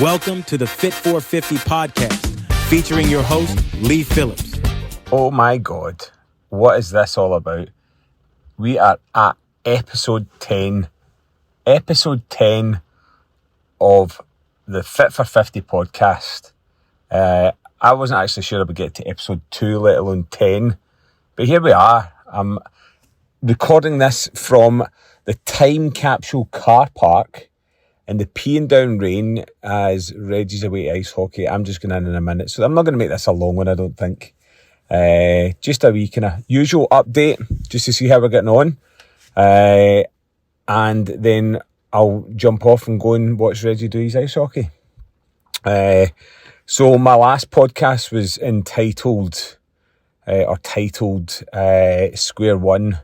Welcome to the FitForFifty podcast, featuring your host, Lee Phillips. Oh my God, what is this all about? We are at episode 10 of the FitForFifty podcast. I wasn't actually sure I would get to episode 2, let alone 10, but here we are. I'm recording this from the time capsule car park in the peeing down rain as Reggie's away to ice hockey. I'm just going in a minute, so I'm not going to make this a long one, I don't think. Just a wee kind of usual update, just to see how we're getting on. And then I'll jump off and go and watch Reggie do his ice hockey. So my last podcast was titled Square One,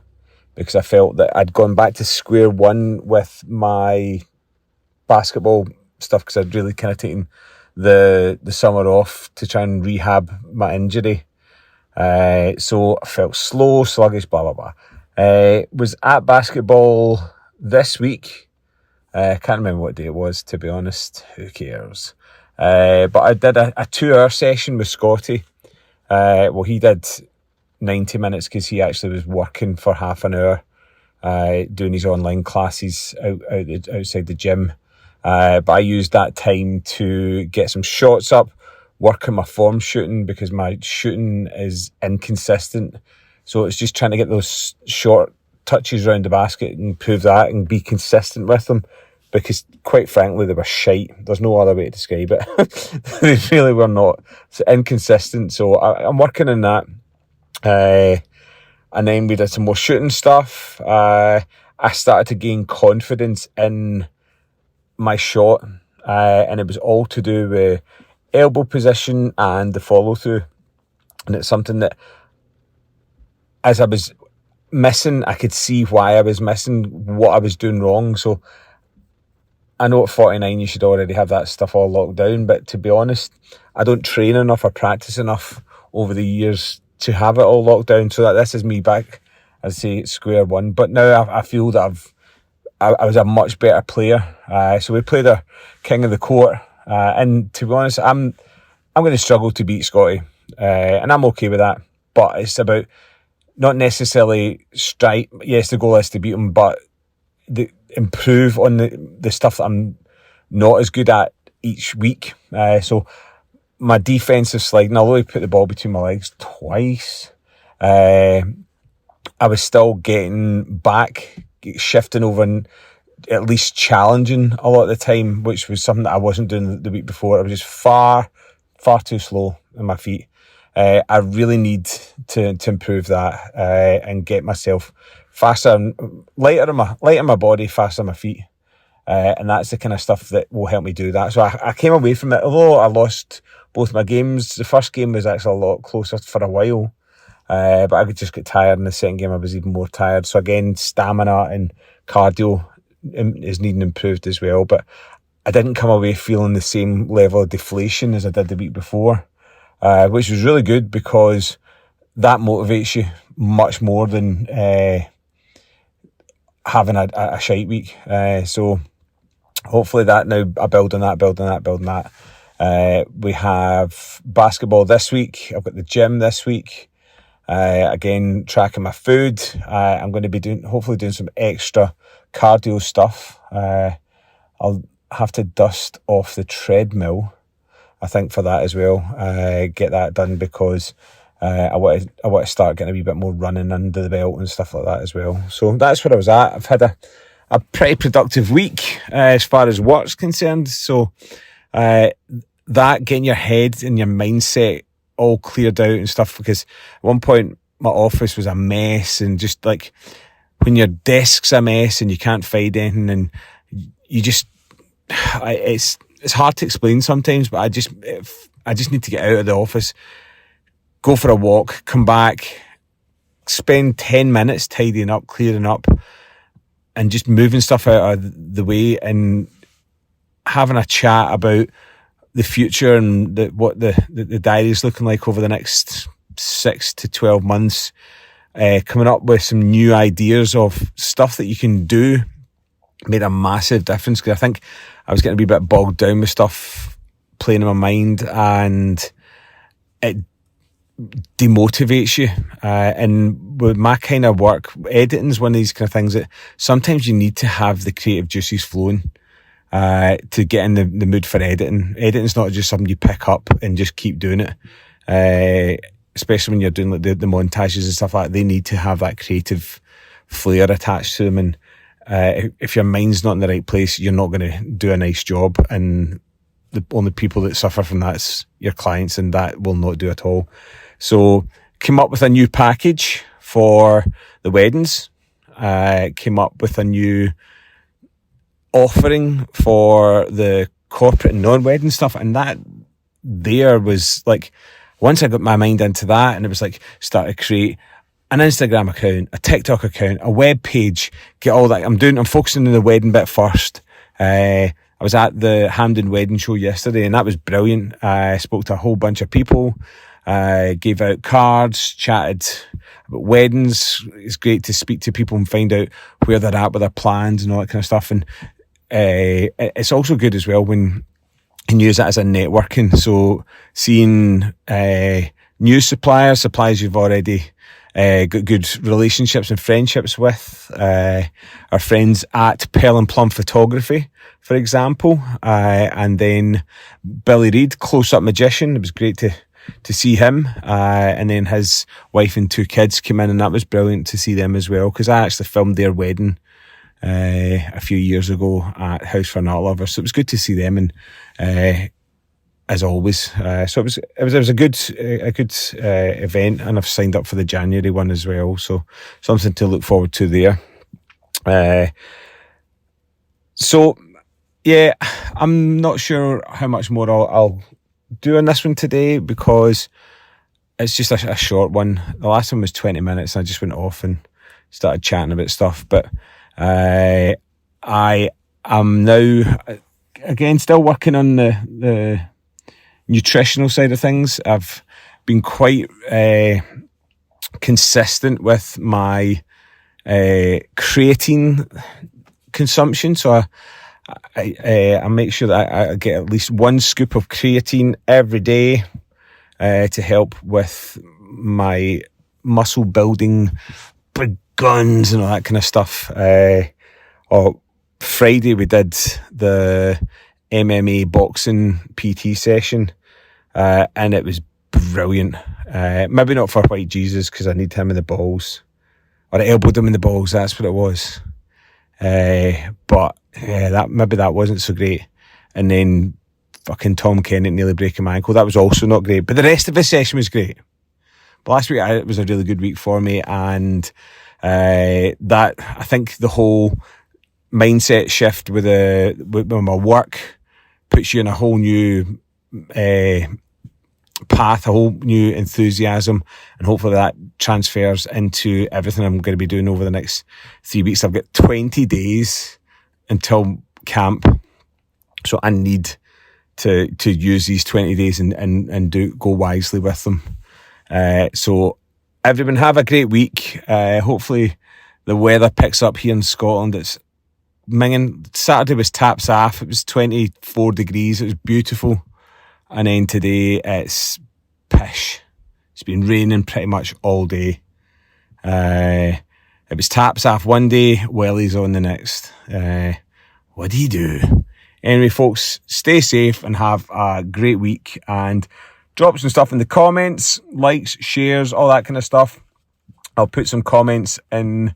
because I felt that I'd gone back to square one with my basketball stuff, because I'd really kind of taken the summer off to try and rehab my injury. So I felt slow, sluggish, blah, blah, blah. Was at basketball this week. Can't remember what day it was, to be honest. Who cares? But I did a 2-hour session with Scotty. Well, he did 90 minutes because he actually was working for half an hour, doing his online classes outside the gym. But I used that time to get some shots up, work on my form shooting, because my shooting is inconsistent. So it's just trying to get those short touches around the basket and improve that and be consistent with them, because quite frankly, they were shite. There's no other way to describe it. They really were not. It's inconsistent. So I'm working on that. And then we did some more shooting stuff. I started to gain confidence in my shot, and it was all to do with elbow position and the follow through. And it's something that, as I was missing, I could see why I was missing, what I was doing wrong. So I know at 49 you should already have that stuff all locked down, but to be honest, I don't train enough or practice enough over the years to have it all locked down. So that this is me back, I'd say, square one. But now I feel that I was a much better player. So we played a king of the court, and to be honest, I'm going to struggle to beat Scotty, and I'm okay with that. But it's about not necessarily strike. Yes, the goal is to beat him, but improve on the stuff that I'm not as good at each week. So my defensive sliding, although he put the ball between my legs twice, I was still getting back, shifting over, and at least challenging a lot of the time, which was something that I wasn't doing the week before. I was just far too slow in my feet. I really need to improve that, and get myself faster and lighter in my body, faster on my feet. And that's the kind of stuff that will help me do that. So I came away from it, although I lost both my games. The first game was actually a lot closer for a while. But I could just get tired. In the second game, I was even more tired. So again, stamina and cardio is needing improved as well. But I didn't come away feeling the same level of deflation as I did the week before, which was really good, because that motivates you much more than having a shite week. So hopefully that now I build on that. We have basketball this week. I've got the gym this week. Again, tracking my food. I'm going to be hopefully doing some extra cardio stuff. I'll have to dust off the treadmill, I think, for that as well. Get that done, because I want to start getting a wee bit more running under the belt and stuff like that as well. So that's where I was at. I've had a pretty productive week as far as work's concerned. So that, getting your head and your mindset all cleared out and stuff, because at one point my office was a mess, and just like when your desk's a mess and you can't find anything, and you just, it's hard to explain sometimes, but I just need to get out of the office, go for a walk, come back, spend 10 minutes tidying up, clearing up, and just moving stuff out of the way, and having a chat about the future and what the diary's looking like over the next 6 to 12 months, coming up with some new ideas of stuff that you can do made a massive difference, because I think I was getting a wee bit bogged down with stuff playing in my mind, and it demotivates you. And with my kind of work, editing is one of these kind of things that sometimes you need to have the creative juices flowing to get in the mood for editing. Editing's not just something you pick up and just keep doing it. Especially when you're doing like the montages and stuff like that, they need to have that creative flair attached to them. And if your mind's not in the right place, you're not going to do a nice job. And the only people that suffer from that's your clients, and that will not do at all. So came up with a new package for the weddings. Came up with a new offering for the corporate and non-wedding stuff. And that there was like, once I got my mind into that, and it was like, start to create an Instagram account, a TikTok account, a web page, get all that. I'm focusing on the wedding bit first. I was at the Hampden wedding show yesterday, and that was brilliant. I spoke to a whole bunch of people, gave out cards, chatted about weddings. It's great to speak to people and find out where they're at with their plans and all that kind of stuff. And it's also good as well when you can use that as a networking. So seeing new suppliers you've already got good relationships and friendships with, our friends at Pearl and Plum Photography, for example, and then Billy Reid, close-up magician. It was great to see him, and then his wife and 2 kids came in, and that was brilliant to see them as well, because I actually filmed their wedding a few years ago at House for an Art Lover, so it was good to see them, and as always, so it was a good event, and I've signed up for the January one as well, so something to look forward to there. So yeah, I'm not sure how much more I'll do on this one today, because it's just a short one. The last one was 20 minutes, and I just went off and started chatting about stuff. But I am now, again, still working on the nutritional side of things. I've been quite consistent with my creatine consumption, so I make sure that I get at least 1 scoop of creatine every day to help with my muscle building, big guns and all that kind of stuff. Friday we did the MMA boxing PT session, and it was brilliant. Maybe not for White Jesus, because I need him in the balls, or I elbowed him in the balls, that's what it was. But yeah, that wasn't so great. And then fucking Tom Kennett nearly breaking my ankle, that was also not great. But the rest of the session was great. But last week it was a really good week for me, and that, I think the whole mindset shift with my work puts you in a whole new path, a whole new enthusiasm, and hopefully that transfers into everything I'm going to be doing over the next 3 weeks. I've got 20 days until camp, so I need to use these 20 days and go wisely with them. So everyone have a great week. Hopefully the weather picks up here in Scotland. It's minging. Saturday was taps off. It was 24 degrees. It was beautiful. And then today it's pish. It's been raining pretty much all day. It was taps off one day, wellies on the next. What do you do? Anyway, folks, stay safe and have a great week, and drop some stuff in the comments, likes, shares, all that kind of stuff. I'll put some comments in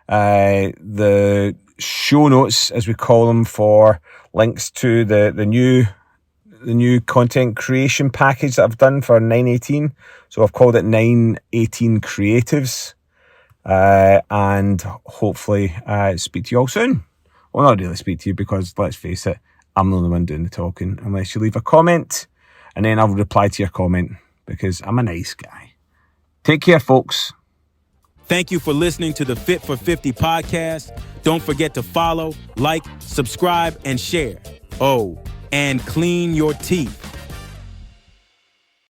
the show notes, as we call them, for links to the new content creation package that I've done for 918. So I've called it 918 Creatives, and hopefully speak to you all soon. Well, not really speak to you, because let's face it, I'm the only one doing the talking, unless you leave a comment, and then I'll reply to your comment, because I'm a nice guy. Take care, folks. Thank you for listening to the Fit4Fifty podcast. Don't forget to follow, like, subscribe, and share. Oh, and clean your teeth.